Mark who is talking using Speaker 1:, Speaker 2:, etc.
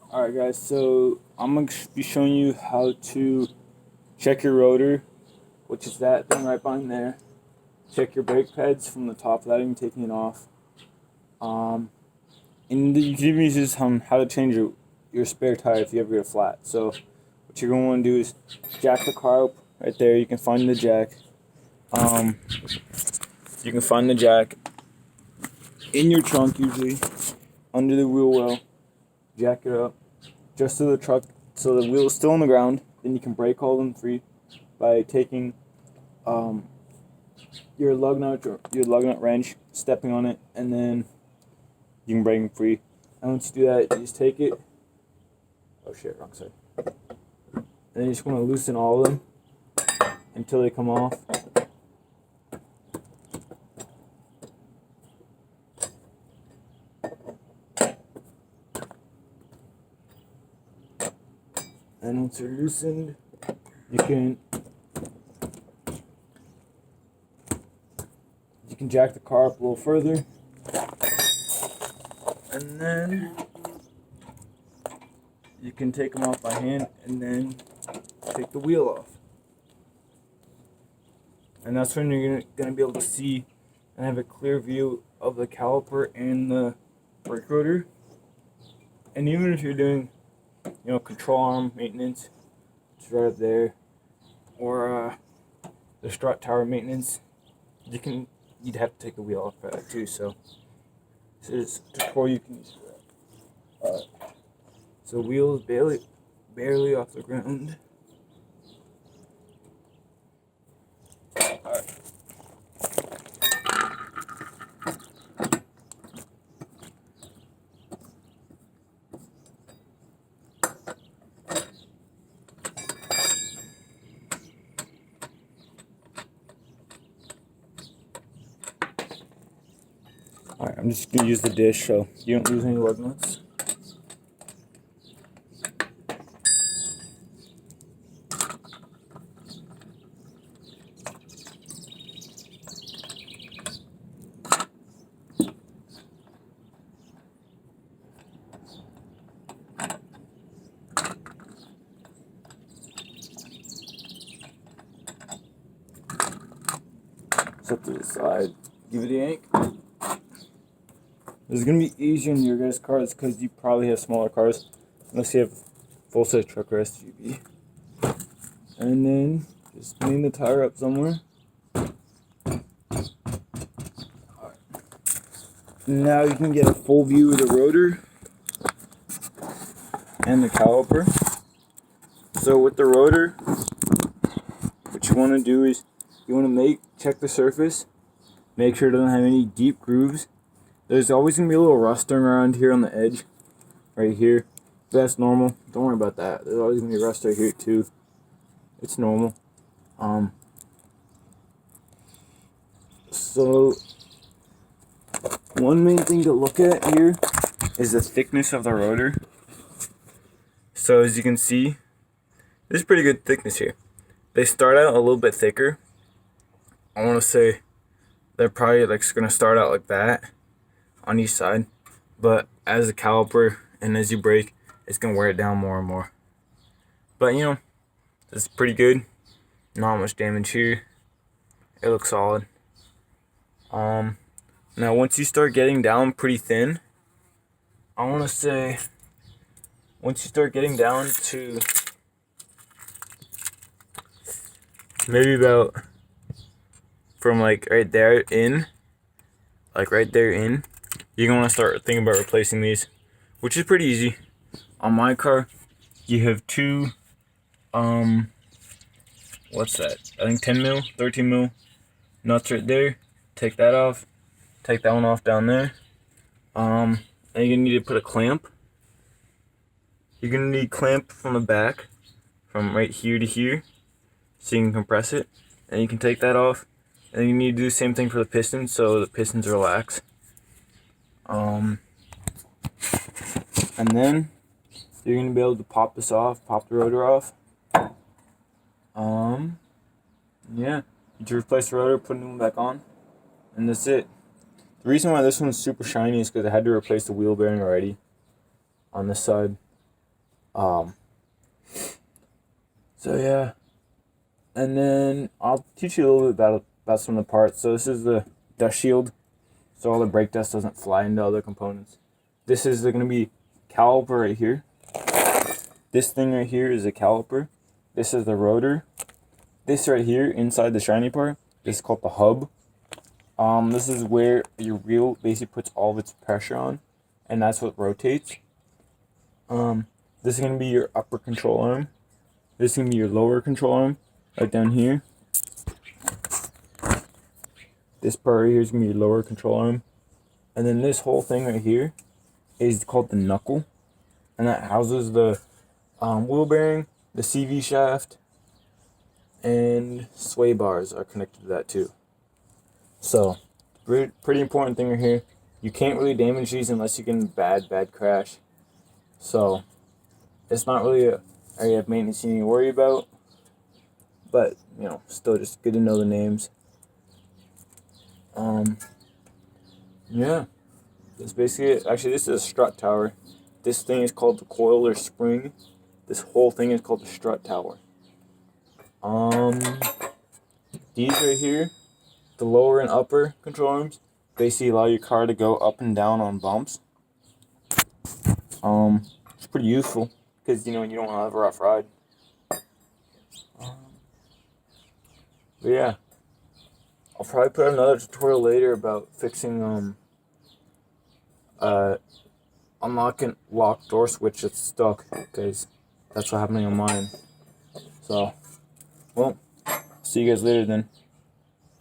Speaker 1: Alright guys, so I'm going to be showing you how to check your rotor, which is that thing right behind there. Check your brake pads from the top without even taking it off. And you can even use this on how to change your spare tire if you ever get flat. So what you're going to want to do is jack the car up right there. You can find the jack. You can find the jack in your trunk usually, under the wheel well. Jack it up just to the truck so the wheel is still on the ground. Then you can brake hold them free by taking your lug nut wrench, stepping on it, and then you can brake them free. And once you do that, you just take it. Oh shit, wrong side. And then you just want to loosen all of them until they come off. And once they're loosened, you can jack the car up a little further, and then you can take them off by hand, and then take the wheel off. And that's when you're gonna be able to see and have a clear view of the caliper and the brake rotor. And even if you're doing, control arm maintenance, it's right up there, or the strut tower maintenance, you'd have to take the wheel off for that too. So it's a tutorial you can use for that. So wheel is barely off the ground. Alright. Alright, I'm just going to use the dish so you don't lose any lug nuts. Set to the side, give it a yank. This is going to be easier in your guys' cars because you probably have smaller cars, unless you have full-size truck or SUV. And then just clean the tire up somewhere. Alright. Now you can get a full view of the rotor and the caliper. So with the rotor, what you want to do is you want to check the surface, make sure it doesn't have any deep grooves. There's always going to be a little rusting around here on the edge, right here. That's normal. Don't worry about that. There's always going to be rust right here too. It's normal. So one main thing to look at here is the thickness of the rotor. So as you can see, there's pretty good thickness here. They start out a little bit thicker. I want to say they're probably going to start out like that on each side, but as the caliper and as you brake, it's going to wear it down more and more. But it's pretty good. Not much damage here. It looks solid. Now once you start getting down pretty thin, I want to say once you start getting down to maybe about from right there in, you're going to start thinking about replacing these, which is pretty easy. On my car, you have two, what's that? I think 10 mil, 13 mil nuts right there. Take that off. Take that one off down there. And you're going to need to put a clamp. You're going to need a clamp from the back, from right here to here, so you can compress it. And you can take that off. And you need to do the same thing for the pistons, so the pistons relax. And then you're going to be able to pop this off, pop the rotor off. Yeah, you just replace the rotor, put a new one back on, and that's it. The reason why this one's super shiny is because I had to replace the wheel bearing already on this side. Um, so yeah, and then I'll teach you a little bit about some of the parts. So this is the dust shield, so all the brake dust doesn't fly into other components. This is going to be caliper right here. This thing right here is a caliper. This is the rotor. This right here, inside the shiny part, this is called the hub. This is where your wheel basically puts all of its pressure on, and that's what rotates. This is going to be your upper control arm. This is going to be your lower control arm, right down here. This part right here is going to be your lower control arm. And then this whole thing right here is called the knuckle. And that houses the wheel bearing, the CV shaft, and sway bars are connected to that too. So, pretty important thing right here. You can't really damage these unless you get in a bad crash. So, it's not really a area of maintenance you need to worry about. But, you know, still just good to know the names. Yeah. That's basically it. Actually, this is a strut tower. This thing is called the coil or spring. This whole thing is called the strut tower. These right here, the lower and upper control arms, basically allow your car to go up and down on bumps. It's pretty useful because you know you don't have a rough ride. But yeah, I'll probably put another tutorial later about fixing unlocking lock door switch that's stuck, because that's what's happening on mine. So, well, see you guys later then.